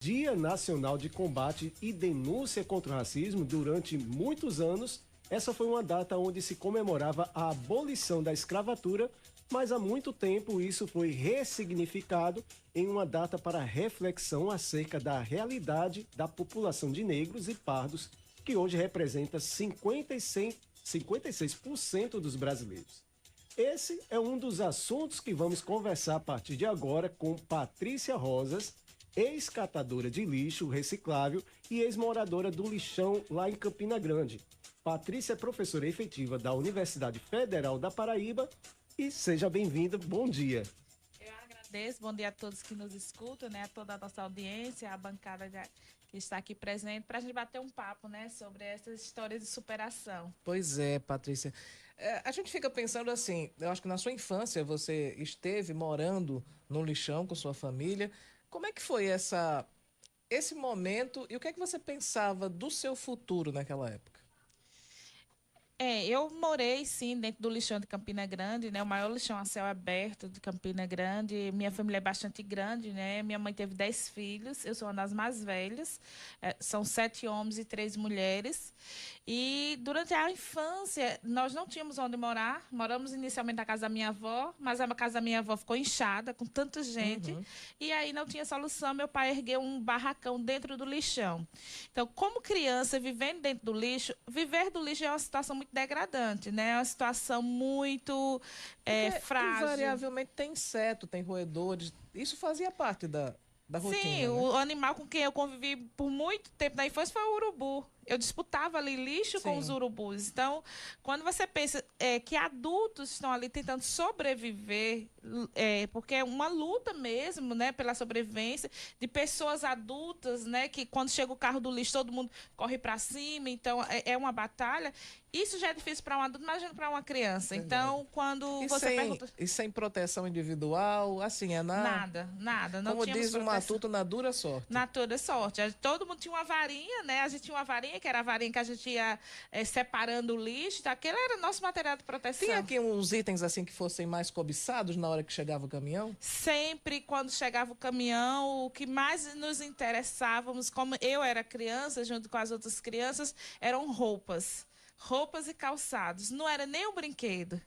Dia Nacional de Combate e Denúncia contra o Racismo, durante muitos anos, essa foi uma data onde se comemorava a abolição da escravatura, mas há muito tempo isso foi ressignificado em uma data para reflexão acerca da realidade da população de negros e pardos, que hoje representa 56% dos brasileiros. Esse é um dos assuntos que vamos conversar a partir de agora com Patrícia Rosas, ex-catadora de lixo reciclável e ex-moradora do lixão lá em Campina Grande. Patrícia é professora efetiva da Universidade Federal da Paraíba e seja bem-vinda, bom dia. Eu agradeço, bom dia a todos que nos escutam, né, a toda a nossa audiência, a bancada que está aqui presente, para a gente bater um papo, né, sobre essas histórias de superação. Pois é, Patrícia. A gente fica pensando assim, eu acho que na sua infância você esteve morando no lixão com sua família. Como é que foi esse momento e o que é que você pensava do seu futuro naquela época? Eu morei, sim, dentro do lixão de Campina Grande, né? O maior lixão a céu aberto de Campina Grande. Minha família é bastante grande, né? Minha mãe teve 10 filhos, eu sou uma das mais velhas. São 7 homens e 3 mulheres. E durante a infância, nós não tínhamos onde morar. Moramos inicialmente na casa da minha avó, mas a casa da minha avó ficou inchada, com tanta gente. E aí não tinha solução, meu pai ergueu um barracão dentro do lixão. Então, como criança, vivendo dentro do lixo, viver do lixo é uma situação muito degradante, né? É uma situação muito frágil. Invariavelmente tem inseto, tem roedores. Isso fazia parte da rotina, Sim, né? o animal com quem eu convivi por muito tempo na infância foi o urubu. Eu disputava ali lixo com os urubus. Então, quando você pensa que adultos estão ali tentando sobreviver, porque é uma luta mesmo, né, pela sobrevivência de pessoas adultas, né, que quando chega o carro do lixo todo mundo corre para cima. Então, é uma batalha. Isso já é difícil para um adulto, imagina para uma criança. Verdade. Então, quando você pergunta... E sem proteção individual, assim, Nada. Não como tínhamos diz o matuto, na dura sorte. Na toda sorte. Todo mundo tinha uma varinha, né? A gente tinha uma varinha, que era a varinha que a gente ia separando o lixo. Aquele era o nosso material de proteção. Tinha aqui uns itens assim que fossem mais cobiçados na hora que chegava o caminhão? Sempre, quando chegava o caminhão, o que mais nos interessávamos, como eu era criança, junto com as outras crianças, eram roupas e calçados. Não era nem um brinquedo.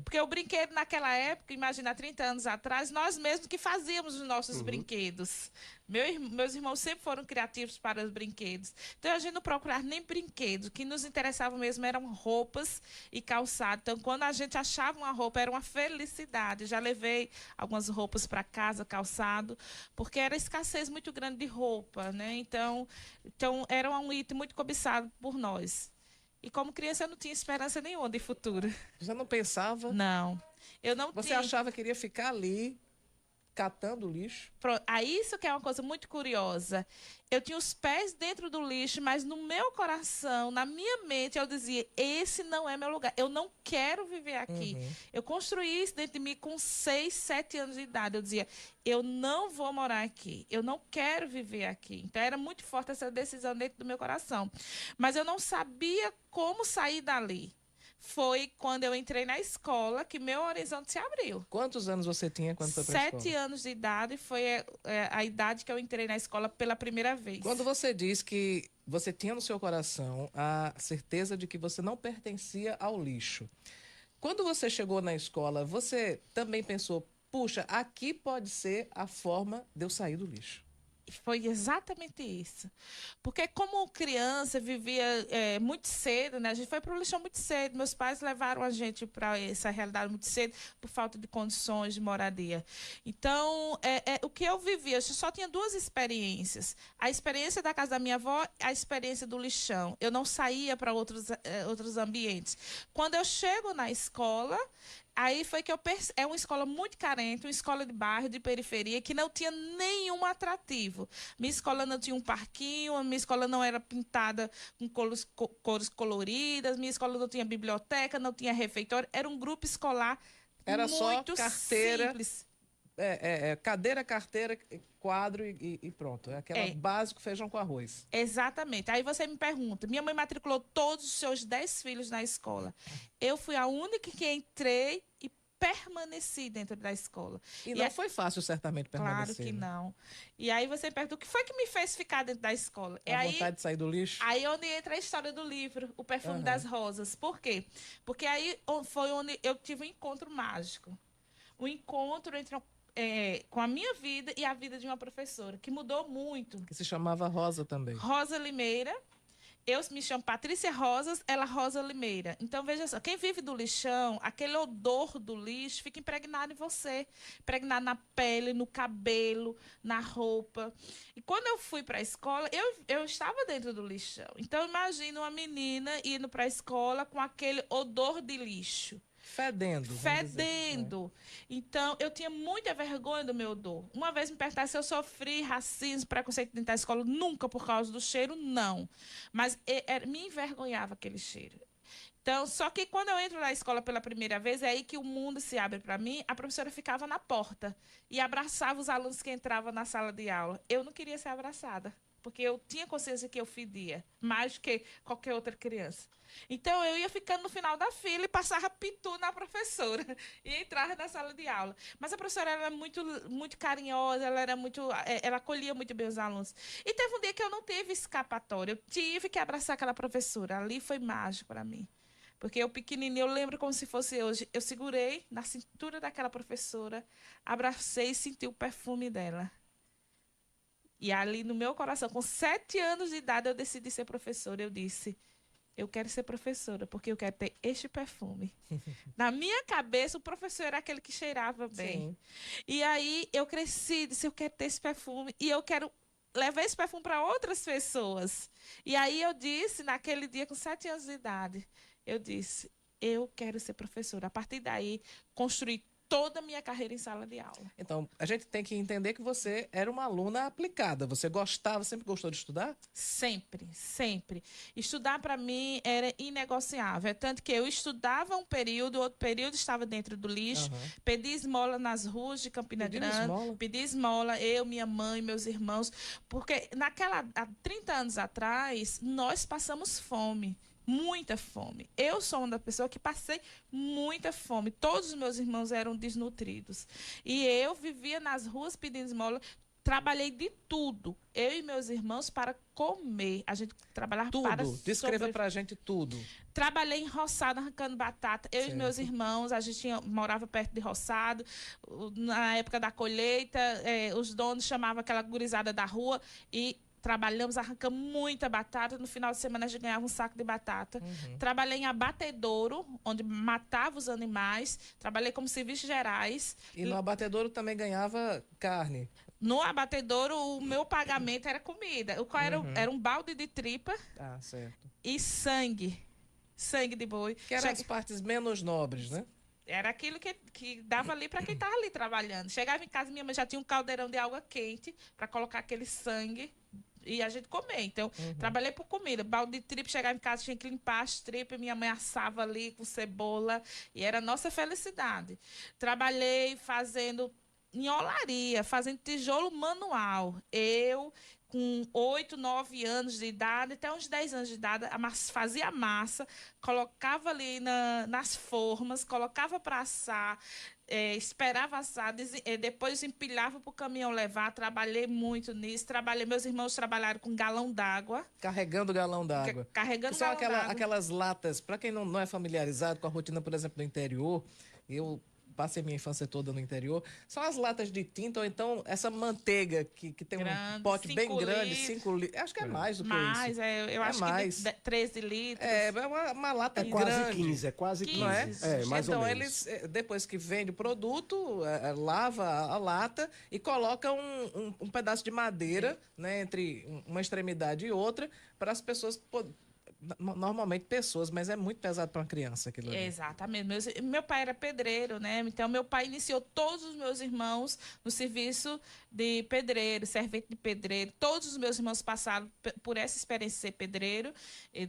Porque o brinquedo naquela época, imagina, 30 anos atrás, nós mesmos que fazíamos os nossos brinquedos. Meus irmãos sempre foram criativos para os brinquedos. Então a gente não procurava nem brinquedos. O que nos interessava mesmo eram roupas e calçado. Então quando a gente achava uma roupa, era uma felicidade. Já levei algumas roupas para casa, calçado, porque era escassez muito grande de roupa, né? Então era um item muito cobiçado por nós. E como criança eu não tinha esperança nenhuma de futuro. Você não pensava? Não. Eu não Você tinha. achava que iria ficar ali, catando lixo? Aí isso que é uma coisa muito curiosa. Eu tinha os pés dentro do lixo, mas no meu coração, na minha mente, eu dizia, esse não é meu lugar. Eu não quero viver aqui. Eu construí isso dentro de mim com 6, 7 anos de idade. Eu dizia, eu não vou morar aqui. Eu não quero viver aqui. Então era muito forte essa decisão dentro do meu coração. Mas eu não sabia como sair dali. Foi quando eu entrei na escola que meu horizonte se abriu. Quantos anos você tinha quando foi para a escola? 7 anos de idade foi a idade que eu entrei na escola pela primeira vez. Quando você diz que você tinha no seu coração a certeza de que você não pertencia ao lixo, quando você chegou na escola, você também pensou, puxa, aqui pode ser a forma de eu sair do lixo? Foi exatamente isso. Porque como criança, vivia muito cedo, né? A gente foi para o lixão muito cedo. Meus pais levaram a gente para essa realidade muito cedo por falta de condições de moradia. Então, o que eu vivia, eu só tinha 2 experiências. A experiência da casa da minha avó, a experiência do lixão. Eu não saía para outros ambientes. Quando eu chego na escola... Aí foi que eu é uma escola muito carente, uma escola de bairro, de periferia, que não tinha nenhum atrativo. Minha escola não tinha um parquinho, minha escola não era pintada com cores coloridas, minha escola não tinha biblioteca, não tinha refeitório. Era um grupo escolar era muito só carteira, simples. Cadeira, carteira, quadro e pronto. É aquela básico feijão com arroz. Exatamente. Aí você me pergunta, minha mãe matriculou todos os seus 10 filhos na escola. Eu fui a única que entrei e permaneci dentro da escola. E não foi fácil, certamente, permanecer. Claro que não. E aí você pergunta, o que foi que me fez ficar dentro da escola? A vontade de sair do lixo? Aí onde entra a história do livro, O Perfume das Rosas. Por quê? Porque aí foi onde eu tive um encontro mágico. Um encontro entre com a minha vida e a vida de uma professora, que mudou muito. Que se chamava Rosa também. Rosa Limeira. Eu me chamo Patrícia Rosas, ela Rosa Limeira. Então, veja só, quem vive do lixão, aquele odor do lixo fica impregnado em você. Impregnado na pele, no cabelo, na roupa. E quando eu fui para a escola, eu estava dentro do lixão. Então, imagina uma menina indo para a escola com aquele odor de lixo. Fedendo. Fedendo. Então, eu tinha muita vergonha do meu odor. Uma vez me perguntaram se eu sofri racismo, preconceito dentro da escola. Nunca por causa do cheiro, não. Mas me envergonhava aquele cheiro. Então, só que quando eu entro na escola pela primeira vez, é aí que o mundo se abre para mim. A professora ficava na porta e abraçava os alunos que entravam na sala de aula. Eu não queria ser abraçada, porque eu tinha consciência que eu fedia, mais do que qualquer outra criança. Então, eu ia ficando no final da fila e passava pitu na professora e entrava na sala de aula. Mas a professora era muito, muito carinhosa, ela acolhia muito bem os alunos. E teve um dia que eu não teve escapatória, eu tive que abraçar aquela professora. Ali foi mágico para mim. Porque eu pequenininha, eu lembro como se fosse hoje. Eu segurei na cintura daquela professora, abracei e senti o perfume dela. E ali no meu coração, com 7 anos de idade, eu decidi ser professora. Eu disse, eu quero ser professora, porque eu quero ter este perfume. Na minha cabeça, o professor era aquele que cheirava bem. Sim. E aí eu cresci, disse, eu quero ter esse perfume. E eu quero levar esse perfume para outras pessoas. E aí eu disse, naquele dia, com 7 anos de idade, eu disse, eu quero ser professora. A partir daí, construí toda a minha carreira em sala de aula. Então, a gente tem que entender que você era uma aluna aplicada. Você gostava, sempre gostou de estudar? Sempre, sempre. Estudar, para mim, era inegociável. É tanto que eu estudava um período, outro período estava dentro do lixo, pedi esmola nas ruas de Campina Grande, pedi esmola, eu, minha mãe, meus irmãos, porque há 30 anos atrás, nós passamos fome. Muita fome. Eu sou uma pessoa que passei muita fome. Todos os meus irmãos eram desnutridos. E eu vivia nas ruas pedindo esmola. Trabalhei de tudo. Eu e meus irmãos para comer. A gente trabalhava tudo. Para Descreva pra gente tudo. Trabalhei em roçado, arrancando batata. Eu e meus irmãos, a gente morava perto de roçado. Na época da colheita, os donos chamavam aquela gurizada da rua e trabalhamos, arrancamos muita batata. No final de semana, a gente ganhava um saco de batata. Trabalhei em abatedouro, onde matava os animais. Trabalhei como serviços gerais. E no abatedouro também ganhava carne? No abatedouro, o meu pagamento era comida. O qual era um balde de tripa e sangue. Sangue de boi. Que eram as partes menos nobres, né? Era aquilo que dava ali para quem estava ali trabalhando. Chegava em casa, minha mãe já tinha um caldeirão de água quente para colocar aquele sangue e a gente comer. Então, trabalhei por comida. Balde de tripa, chegava em casa, tinha que limpar as tripas, minha mãe assava ali com cebola e era a nossa felicidade. Trabalhei fazendo em olaria, fazendo tijolo manual. Eu, com 8, 9 anos de idade, até uns 10 anos de idade, fazia massa, colocava ali nas formas, colocava para assar, esperava assar, depois empilhava para o caminhão levar. Trabalhei muito nisso. Meus irmãos trabalharam com galão d'água. Carregando galão d'água. Carregando são galão d'água. Aquelas latas, para quem não é familiarizado com a rotina, por exemplo, do interior, eu passei minha infância toda no interior, são as latas de tinta, ou então essa manteiga que tem um pote bem grande, 5 litros. Acho que é mais do que isso. Eu acho mais. que 13 litros. É uma lata grande. Quase 15, quase 15. Não é? Mais então, ou menos. eles, depois que vende o produto, lava a lata e coloca um pedaço de madeira, né, entre uma extremidade e outra, para as pessoas normalmente pessoas, mas é muito pesado para uma criança aquilo ali. Exatamente. Meu pai era pedreiro, né? Então, meu pai iniciou todos os meus irmãos no serviço de pedreiro, servente de pedreiro. Todos os meus irmãos passaram por essa experiência de ser pedreiro,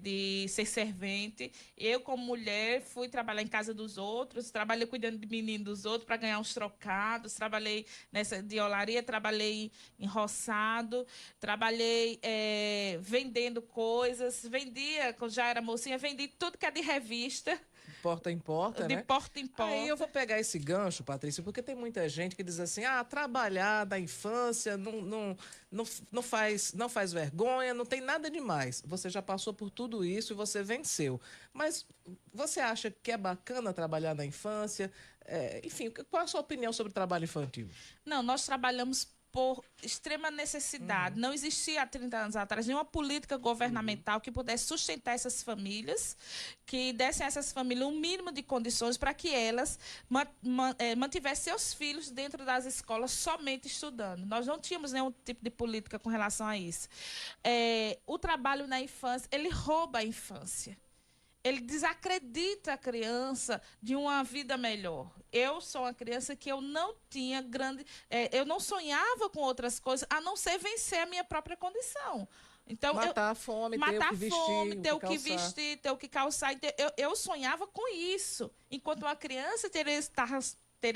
de ser servente. Eu, como mulher, fui trabalhar em casa dos outros, trabalhei cuidando de menino dos outros para ganhar uns trocados, trabalhei de olaria, trabalhei em roçado, trabalhei vendendo coisas, vendia vendia, quando já era mocinha, vendi tudo que é de revista. Porta em porta, De né? porta em porta. Aí eu vou pegar esse gancho, Patrícia, porque tem muita gente que diz assim, trabalhar da infância não faz vergonha, não tem nada demais. Você já passou por tudo isso e você venceu. Mas você acha que é bacana trabalhar na infância? Enfim, qual a sua opinião sobre o trabalho infantil? Não, nós trabalhamos por extrema necessidade. Não existia há 30 anos atrás nenhuma política governamental que pudesse sustentar essas famílias, que dessem a essas famílias um mínimo de condições para que elas mantivessem seus filhos dentro das escolas somente estudando. Nós não tínhamos nenhum tipo de política com relação a isso. O trabalho na infância, ele rouba a infância. Ele desacredita a criança de uma vida melhor. Eu sou uma criança que eu não tinha eu não sonhava com outras coisas, a não ser vencer a minha própria condição. Então, matar a fome, ter o que vestir, ter o que calçar. Eu sonhava com isso. Enquanto uma criança teria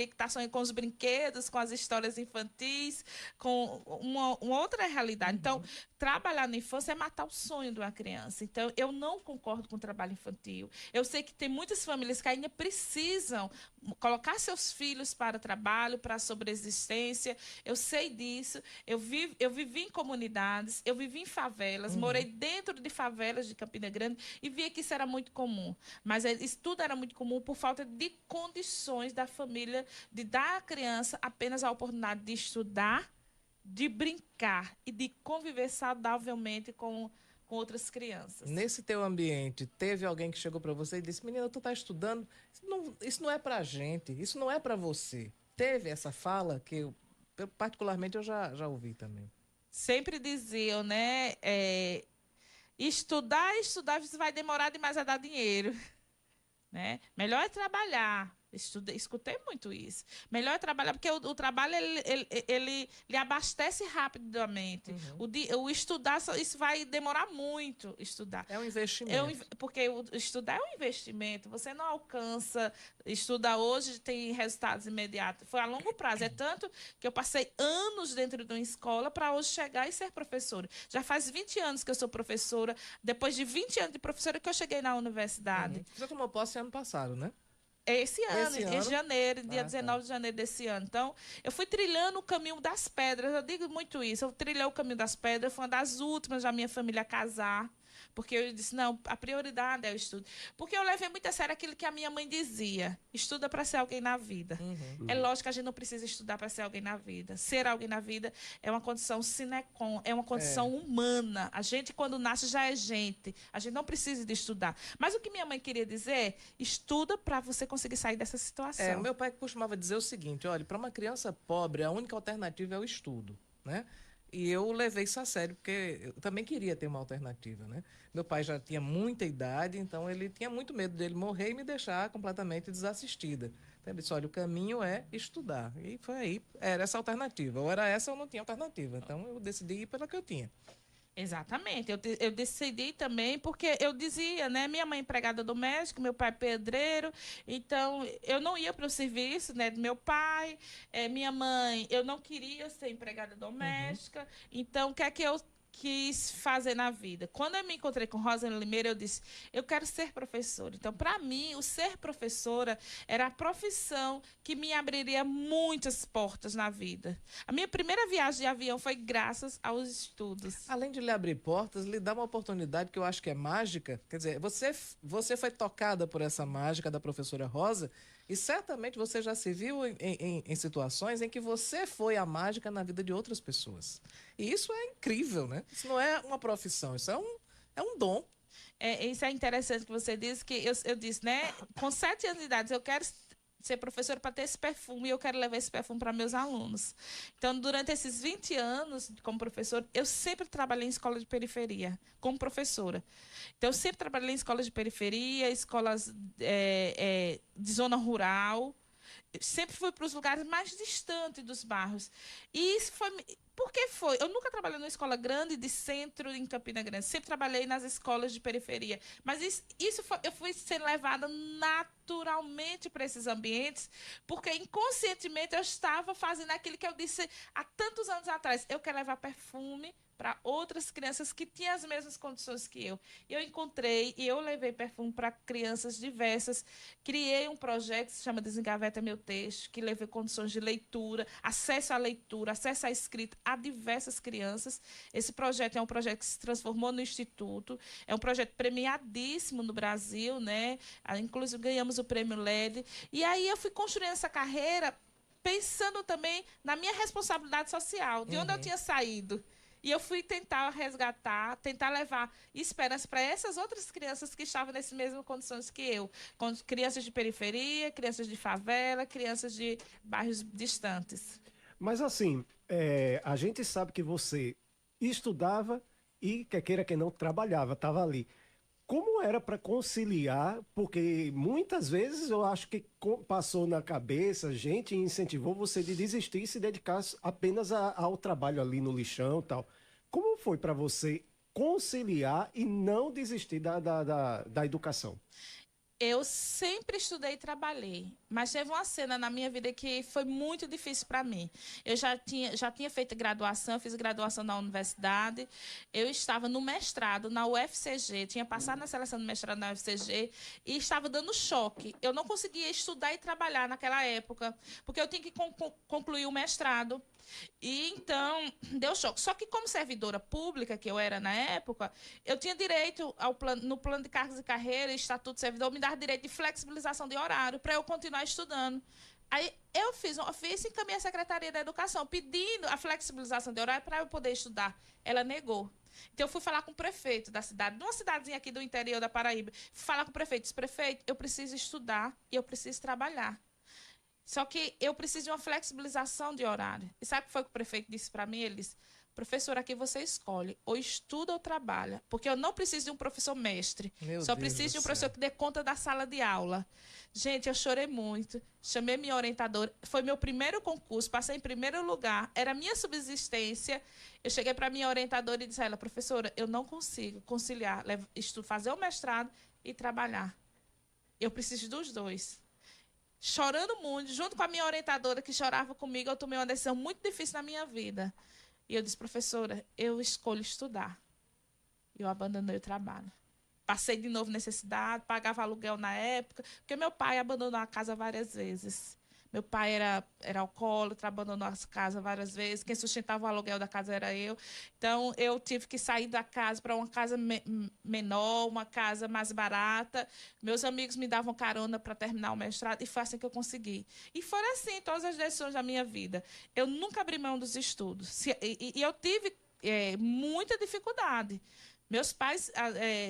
que estar sonhando com os brinquedos, com as histórias infantis, com uma outra realidade. Então, trabalhar na infância é matar o sonho de uma criança. Então, eu não concordo com o trabalho infantil. Eu sei que tem muitas famílias que ainda precisam colocar seus filhos para trabalho, para a sobreexistência. Eu sei disso. Eu vivi em comunidades, eu vivi em favelas, morei dentro de favelas de Campina Grande e via que isso era muito comum. Mas isso tudo era muito comum por falta de condições da família de dar à criança apenas a oportunidade de estudar, de brincar e de conviver saudavelmente com outras crianças. Nesse teu ambiente, teve alguém que chegou para você e disse, menina, tu tá estudando, isso não é pra gente, isso não é para você. Teve essa fala que eu particularmente, eu já ouvi também. Sempre diziam, né? Estudar, você vai demorar demais a dar dinheiro. Né? Melhor é trabalhar. Escutei muito isso. Melhor é trabalhar, porque o trabalho ele abastece rapidamente. O estudar, isso vai demorar muito, estudar. É um investimento. Porque estudar é um investimento. Você não alcança, estuda hoje, tem resultados imediatos. Foi a longo prazo. É tanto que eu passei anos dentro de uma escola para hoje chegar e ser professora. Já faz 20 anos que eu sou professora. Depois de 20 anos de professora que eu cheguei na universidade. Você tomou posse ano passado, né? Esse ano, em janeiro, dia 19 de janeiro desse ano. Então, eu fui trilhando o caminho das pedras. Eu digo muito isso. Eu trilhei o caminho das pedras. Fui uma das últimas da minha família a casar. Porque eu disse, não, a prioridade é o estudo. Porque eu levei muito a sério aquilo que a minha mãe dizia. Estuda para ser alguém na vida. É lógico que a gente não precisa estudar para ser alguém na vida. Ser alguém na vida é uma condição sine qua, é uma condição humana. A gente, quando nasce, já é gente. A gente não precisa de estudar. Mas o que minha mãe queria dizer, estuda para você conseguir sair dessa situação. O meu pai costumava dizer o seguinte, olha, para uma criança pobre, a única alternativa é o estudo, né? E eu levei isso a sério, porque eu também queria ter uma alternativa, né? Meu pai já tinha muita idade, então ele tinha muito medo dele morrer e me deixar completamente desassistida. Então ele disse, olha, o caminho é estudar. E foi aí, era essa alternativa. Ou era essa ou não tinha alternativa. Então eu decidi ir pela que eu tinha. Exatamente. Eu decidi também, porque eu dizia, né? Minha mãe é empregada doméstica, meu pai é pedreiro, então eu não ia para o serviço, né, do meu pai. Minha mãe, eu não queria ser empregada doméstica, então o que é que eu quis fazer na vida? Quando eu me encontrei com Rosana Limeira, eu disse, eu quero ser professora. Então, para mim, o ser professora era a profissão que me abriria muitas portas na vida. A minha primeira viagem de avião foi graças aos estudos. Além de lhe abrir portas, lhe dá uma oportunidade que eu acho que é mágica. Quer dizer, você foi tocada por essa mágica da professora Rosa e certamente você já se viu em situações em que você foi a mágica na vida de outras pessoas. E isso é incrível, né? Isso não é uma profissão, isso é um dom. Isso é interessante que você disse, que eu disse, né? Com 7 anos de idade, eu quero ser professora para ter esse perfume e eu quero levar esse perfume para meus alunos. Então, durante esses 20 anos como professora, eu sempre trabalhei em escola de periferia, como professora. Então, eu sempre trabalhei em escolas de periferia, escolas de zona rural. Eu sempre fui para os lugares mais distantes dos bairros. E isso foi... Por que foi? Eu nunca trabalhei numa escola grande de centro em Campina Grande. Sempre trabalhei nas escolas de periferia. Mas eu fui sendo levada naturalmente para esses ambientes, porque inconscientemente eu estava fazendo aquilo que eu disse há tantos anos atrás. Eu quero levar perfume para outras crianças que tinham as mesmas condições que eu. Eu encontrei e eu levei perfume para crianças diversas. Criei um projeto que se chama Desengaveta Meu Texto, que levei condições de leitura, acesso à leitura, acesso à escrita a diversas crianças. Esse projeto é um projeto que se transformou no Instituto, é um projeto premiadíssimo no Brasil, né? Inclusive ganhamos o prêmio LED. E aí eu fui construindo essa carreira pensando também na minha responsabilidade social, de onde eu tinha saído. E eu fui tentar resgatar, tentar levar esperança para essas outras crianças que estavam nessas mesmas condições que eu. Crianças de periferia, crianças de favela, crianças de bairros distantes. Mas assim, a gente sabe que você estudava e, quer queira que não, trabalhava, estava ali. Como era para conciliar? Porque muitas vezes eu acho que passou na cabeça, gente incentivou você de desistir e se dedicar apenas ao trabalho ali no lixão e tal. Como foi para você conciliar e não desistir da educação? Eu sempre estudei e trabalhei, mas teve uma cena na minha vida que foi muito difícil para mim. Eu já tinha feito graduação, fiz graduação na universidade, eu estava no mestrado na UFCG, tinha passado na seleção do mestrado na UFCG e estava dando choque. Eu não conseguia estudar e trabalhar naquela época, porque eu tinha que concluir o mestrado. E então, deu choque. Só que como servidora pública, que eu era na época, eu tinha direito, no plano de cargos e carreira, Estatuto do Servidor, me dava direito de flexibilização de horário para eu continuar estudando. Aí eu fiz um ofício e encaminhei à Secretaria da Educação, pedindo a flexibilização de horário para eu poder estudar. Ela negou. Então, eu fui falar com o prefeito da cidade, numa cidadezinha aqui do interior da Paraíba. Fui falar com o prefeito. Disse, prefeito, eu preciso estudar e eu preciso trabalhar. Só que eu preciso de uma flexibilização de horário. E sabe o que foi que o prefeito disse para mim? Ele disse, professor, aqui você escolhe, ou estuda ou trabalha. Porque eu não preciso de um professor mestre. Só preciso de um professor que dê conta da sala de aula. Gente, eu chorei muito. Chamei minha orientadora. Foi meu primeiro concurso, passei em primeiro lugar. Era minha subsistência. Eu cheguei para minha orientadora e disse a ela, professora, eu não consigo conciliar, fazer o mestrado e trabalhar. Eu preciso dos dois. Chorando muito, junto com a minha orientadora que chorava comigo, eu tomei uma decisão muito difícil na minha vida. E eu disse, professora, eu escolho estudar. E eu abandonei o trabalho. Passei de novo necessidade, pagava aluguel na época, porque meu pai abandonou a casa várias vezes. Meu pai era alcoólatra, abandonou a casa várias vezes. Quem sustentava o aluguel da casa era eu. Então, eu tive que sair da casa para uma casa menor, uma casa mais barata. Meus amigos me davam carona para terminar o mestrado e foi assim que eu consegui. E foram assim todas as decisões da minha vida. Eu nunca abri mão dos estudos. E eu tive muita dificuldade.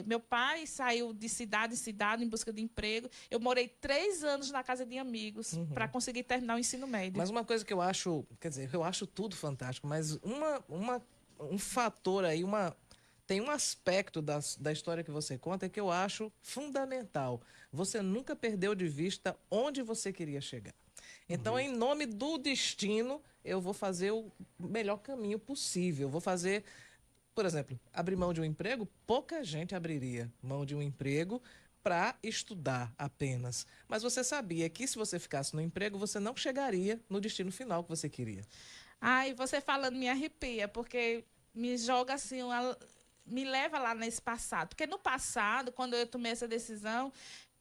Meu pai saiu de cidade em cidade em busca de emprego. Eu morei 3 anos na casa de amigos para conseguir terminar o ensino médio. Mas uma coisa que eu acho, quer dizer, eu acho tudo fantástico, mas um fator aí, tem um aspecto da história que você conta que eu acho fundamental. Você nunca perdeu de vista onde você queria chegar. Então, em nome do destino, eu vou fazer o melhor caminho possível. Eu vou fazer... Por exemplo, abrir mão de um emprego, pouca gente abriria mão de um emprego para estudar apenas. Mas você sabia que se você ficasse no emprego, você não chegaria no destino final que você queria. Ai, você falando me arrepia, porque me joga assim, me leva lá nesse passado. Porque no passado, quando eu tomei essa decisão,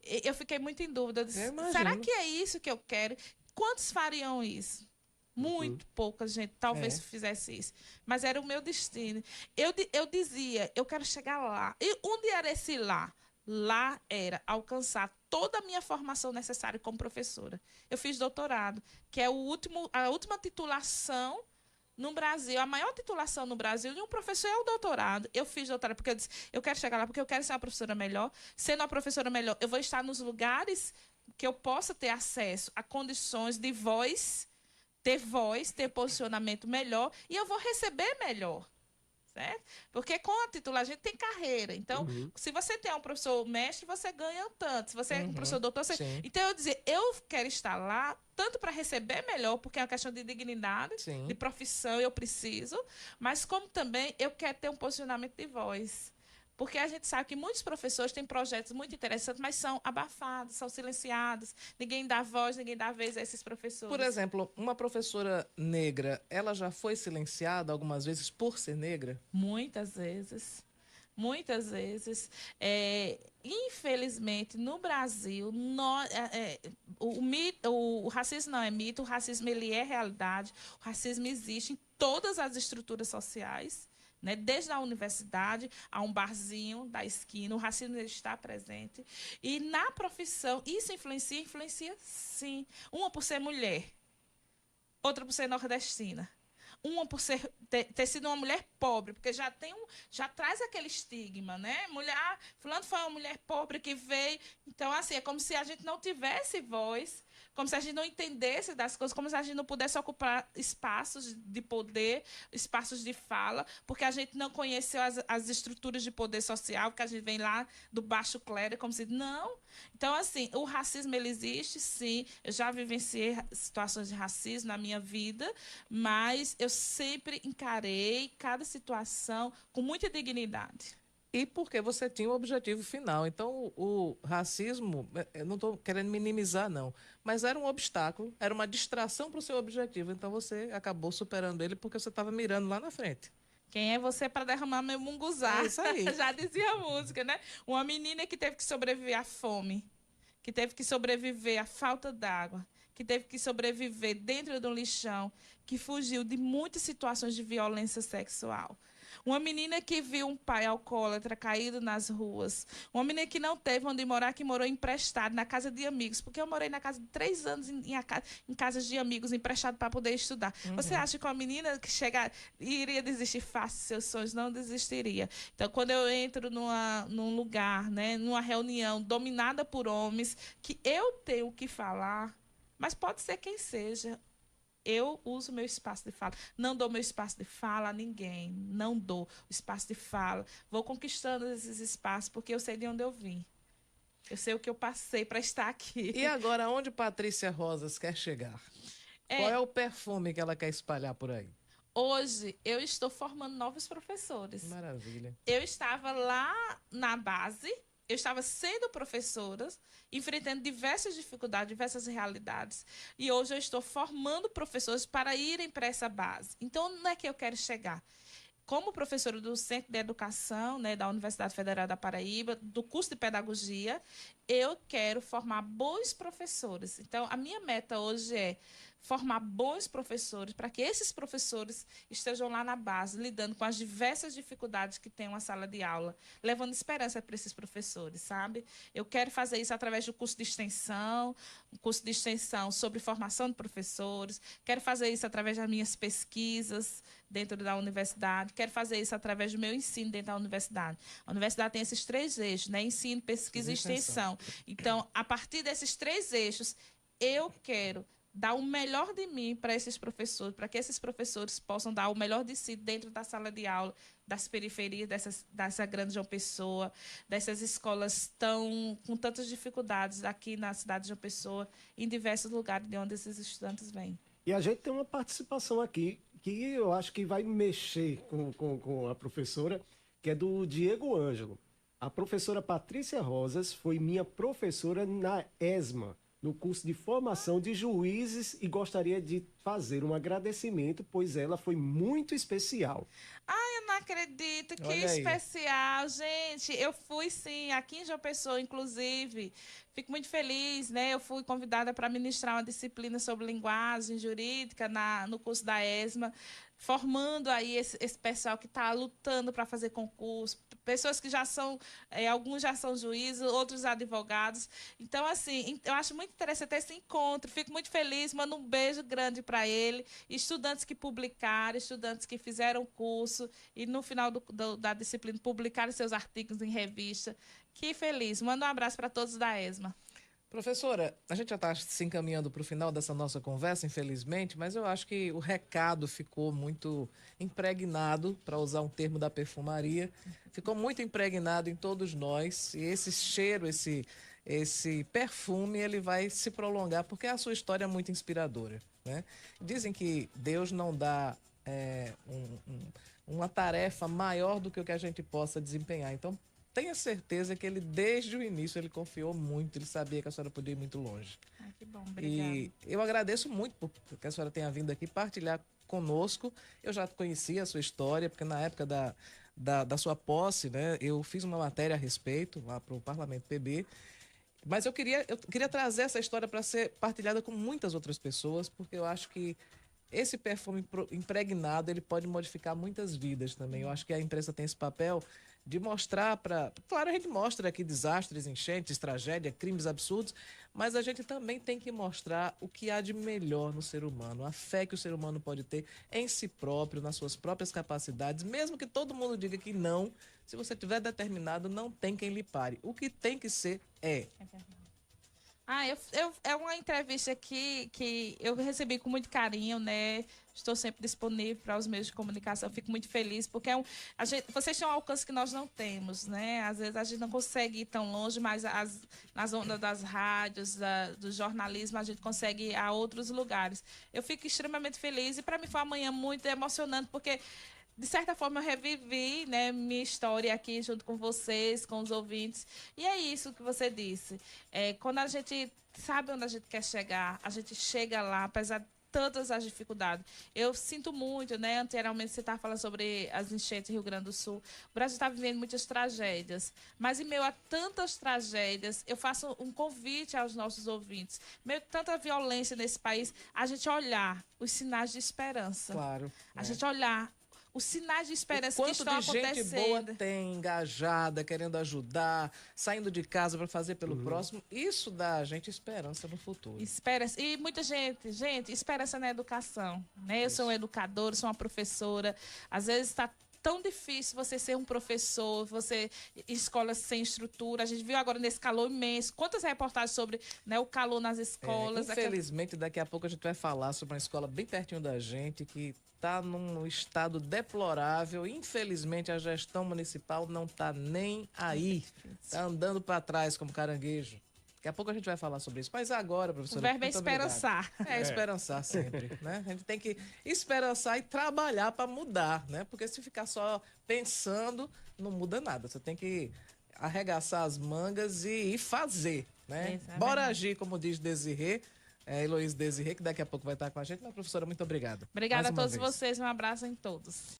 eu fiquei muito em dúvida. Será que é isso que eu quero? Quantos fariam isso? Muito pouca gente talvez fizesse isso. Mas era o meu destino. Eu dizia, eu quero chegar lá. E onde era esse lá? Lá era alcançar toda a minha formação necessária como professora. Eu fiz doutorado, que é a última titulação no Brasil. A maior titulação no Brasil de um professor é o doutorado. Eu fiz doutorado porque eu disse, eu quero chegar lá porque eu quero ser uma professora melhor. Sendo uma professora melhor, eu vou estar nos lugares que eu possa ter acesso a condições de ter posicionamento melhor e eu vou receber melhor, certo? Porque com a titular a gente tem carreira. Então, se você tem um professor mestre, você ganha tanto. Se você é um professor doutor, você... Então, eu dizer, eu quero estar lá tanto para receber melhor, porque é uma questão de dignidade, de profissão, eu preciso, mas como também eu quero ter um posicionamento de voz. Porque a gente sabe que muitos professores têm projetos muito interessantes, mas são abafados, são silenciados. Ninguém dá voz, ninguém dá vez a esses professores. Por exemplo, uma professora negra, ela já foi silenciada algumas vezes por ser negra? Muitas vezes. Muitas vezes. Infelizmente, no Brasil, o racismo não é mito, o racismo ele é realidade. O racismo existe em todas as estruturas sociais. Né? Desde a universidade a um barzinho da esquina, o racismo está presente. E na profissão, isso influencia sim. Uma por ser mulher, outra por ser nordestina. Uma por ter sido uma mulher pobre, porque já traz aquele estigma, né? Mulher, fulano foi uma mulher pobre que veio. Então, assim, é como se a gente não tivesse voz, como se a gente não entendesse das coisas, como se a gente não pudesse ocupar espaços de poder, espaços de fala, porque a gente não conheceu as estruturas de poder social, porque a gente vem lá do baixo clero, como se... Não. Então, assim, o racismo, ele existe, sim. Eu já vivenciei situações de racismo na minha vida, mas eu sempre encarei cada situação com muita dignidade. E porque você tinha o objetivo final. Então, o racismo, eu não estou querendo minimizar, não, mas era um obstáculo, era uma distração para o seu objetivo. Então, você acabou superando ele porque você estava mirando lá na frente. Quem é você para derramar meu munguzá? É isso aí. Já dizia a música, né? Uma menina que teve que sobreviver à fome, que teve que sobreviver à falta d'água, que teve que sobreviver dentro do lixão, que fugiu de muitas situações de violência sexual. Uma menina que viu um pai alcoólatra caído nas ruas. Uma menina que não teve onde morar, que morou emprestado na casa de amigos. Porque eu morei na casa de 3 anos em casas de amigos, emprestado para poder estudar. Uhum. Você acha que uma menina que iria desistir fácil de seus sonhos? Não desistiria. Então, quando eu entro num lugar, né, numa reunião dominada por homens, que eu tenho que falar, mas pode ser quem seja, eu uso meu espaço de fala. Não dou meu espaço de fala a ninguém. Não dou o espaço de fala. Vou conquistando esses espaços, porque eu sei de onde eu vim. Eu sei o que eu passei para estar aqui. E agora, onde Patrícia Rosas quer chegar? Qual é o perfume que ela quer espalhar por aí? Hoje, eu estou formando novos professores. Maravilha. Eu estava lá na base, eu estava sendo professora, enfrentando diversas dificuldades, diversas realidades. E hoje eu estou formando professores para irem para essa base. Então, onde é que eu quero chegar? Como professora do Centro de Educação, né, da Universidade Federal da Paraíba, do curso de Pedagogia, eu quero formar bons professores. Então, a minha meta hoje é formar bons professores, para que esses professores estejam lá na base, lidando com as diversas dificuldades que tem uma sala de aula, levando esperança para esses professores, sabe? Eu quero fazer isso através do curso de extensão, um curso de extensão sobre formação de professores, quero fazer isso através das minhas pesquisas dentro da universidade, quero fazer isso através do meu ensino dentro da universidade. A universidade tem esses 3 eixos, né? Ensino, pesquisa e extensão. Então, a partir desses 3 eixos, eu quero dar o melhor de mim para esses professores, para que esses professores possam dar o melhor de si dentro da sala de aula, das periferias dessa grande João Pessoa, dessas escolas com tantas dificuldades aqui na cidade de João Pessoa, em diversos lugares de onde esses estudantes vêm. E a gente tem uma participação aqui que eu acho que vai mexer com a professora, que é do Diego Ângelo. A professora Patrícia Rosas foi minha professora na ESMA, no curso de formação de juízes, e gostaria de fazer um agradecimento, pois ela foi muito especial. Ai, eu não acredito, que Olha aí. especial, gente. Eu fui, sim, aqui em João Pessoa, inclusive. Fico muito feliz, né? Eu fui convidada para ministrar uma disciplina sobre linguagem jurídica no curso da ESMA, formando aí esse pessoal que está lutando para fazer concurso, pessoas que já são, alguns já são juízes, outros advogados. Então, assim, eu acho muito interessante esse encontro, fico muito feliz, mando um beijo grande para ele, estudantes que publicaram, estudantes que fizeram curso e no final da disciplina publicaram seus artigos em revista. Que feliz, mando um abraço para todos da ESMA. Professora, a gente já está se encaminhando para o final dessa nossa conversa, infelizmente, mas eu acho que o recado ficou muito impregnado, para usar um termo da perfumaria, ficou muito impregnado em todos nós, e esse cheiro, esse perfume, ele vai se prolongar, porque a sua história é muito inspiradora, né? Dizem que Deus não dá uma tarefa maior do que o que a gente possa desempenhar. Então, tenha certeza que ele, desde o início, ele confiou muito, ele sabia que a senhora podia ir muito longe. Ai, que bom, obrigada. E eu agradeço muito por que a senhora tenha vindo aqui partilhar conosco. Eu já conhecia a sua história, porque na época da sua posse, né, eu fiz uma matéria a respeito lá para o Parlamento PB. Mas eu queria trazer essa história para ser partilhada com muitas outras pessoas, porque eu acho que esse perfume impregnado, ele pode modificar muitas vidas também. Eu acho que a imprensa tem esse papel de mostrar para... Claro, a gente mostra aqui desastres, enchentes, tragédia, crimes absurdos, mas a gente também tem que mostrar o que há de melhor no ser humano, a fé que o ser humano pode ter em si próprio, nas suas próprias capacidades, mesmo que todo mundo diga que não, se você tiver determinado, não tem quem lhe pare. O que tem que ser é. É verdade. É uma entrevista que eu recebi com muito carinho, né? Estou sempre disponível para os meios de comunicação. Eu fico muito feliz, porque vocês têm um alcance que nós não temos, né? Às vezes a gente não consegue ir tão longe, mas nas ondas das rádios, do jornalismo, a gente consegue ir a outros lugares. Eu fico extremamente feliz e para mim foi uma manhã muito emocionante, porque de certa forma, eu revivi, né, minha história aqui junto com vocês, com os ouvintes. E é isso que você disse. Quando a gente sabe onde a gente quer chegar, a gente chega lá, apesar de todas as dificuldades. Eu sinto muito, né? Anteriormente você estava falando sobre as enchentes do Rio Grande do Sul. O Brasil está vivendo muitas tragédias. Mas em meio a tantas tragédias, eu faço um convite aos nossos ouvintes. Em meio a tanta violência nesse país, a gente olhar os sinais de esperança. Claro. A gente olhar os sinais de esperança que Quanto estão de gente acontecendo. boa tem, engajada, querendo ajudar, saindo de casa para fazer pelo próximo. Isso dá a gente esperança no futuro. Esperança. E muita gente, esperança na educação. Né? Eu sou um educador, sou uma professora. Às vezes está tão difícil você ser um professor, você escola sem estrutura. A gente viu agora nesse calor imenso. Quantas reportagens sobre, né, o calor nas escolas. Infelizmente, daqui a pouco a gente vai falar sobre uma escola bem pertinho da gente que está num estado deplorável. Infelizmente, a gestão municipal não está nem aí. Está andando para trás como caranguejo. Daqui a pouco a gente vai falar sobre isso. Mas agora, professora... O verbo é esperançar. Esperançar sempre, né? A gente tem que esperançar e trabalhar para mudar, né? Porque se ficar só pensando, não muda nada. Você tem que arregaçar as mangas e fazer, né? Exatamente. Bora agir, como diz Desirê, Heloísa Desirê, que daqui a pouco vai estar com a gente. Mas, professora, muito obrigado. Obrigada a Mais uma todos vez. vocês. Um abraço em todos.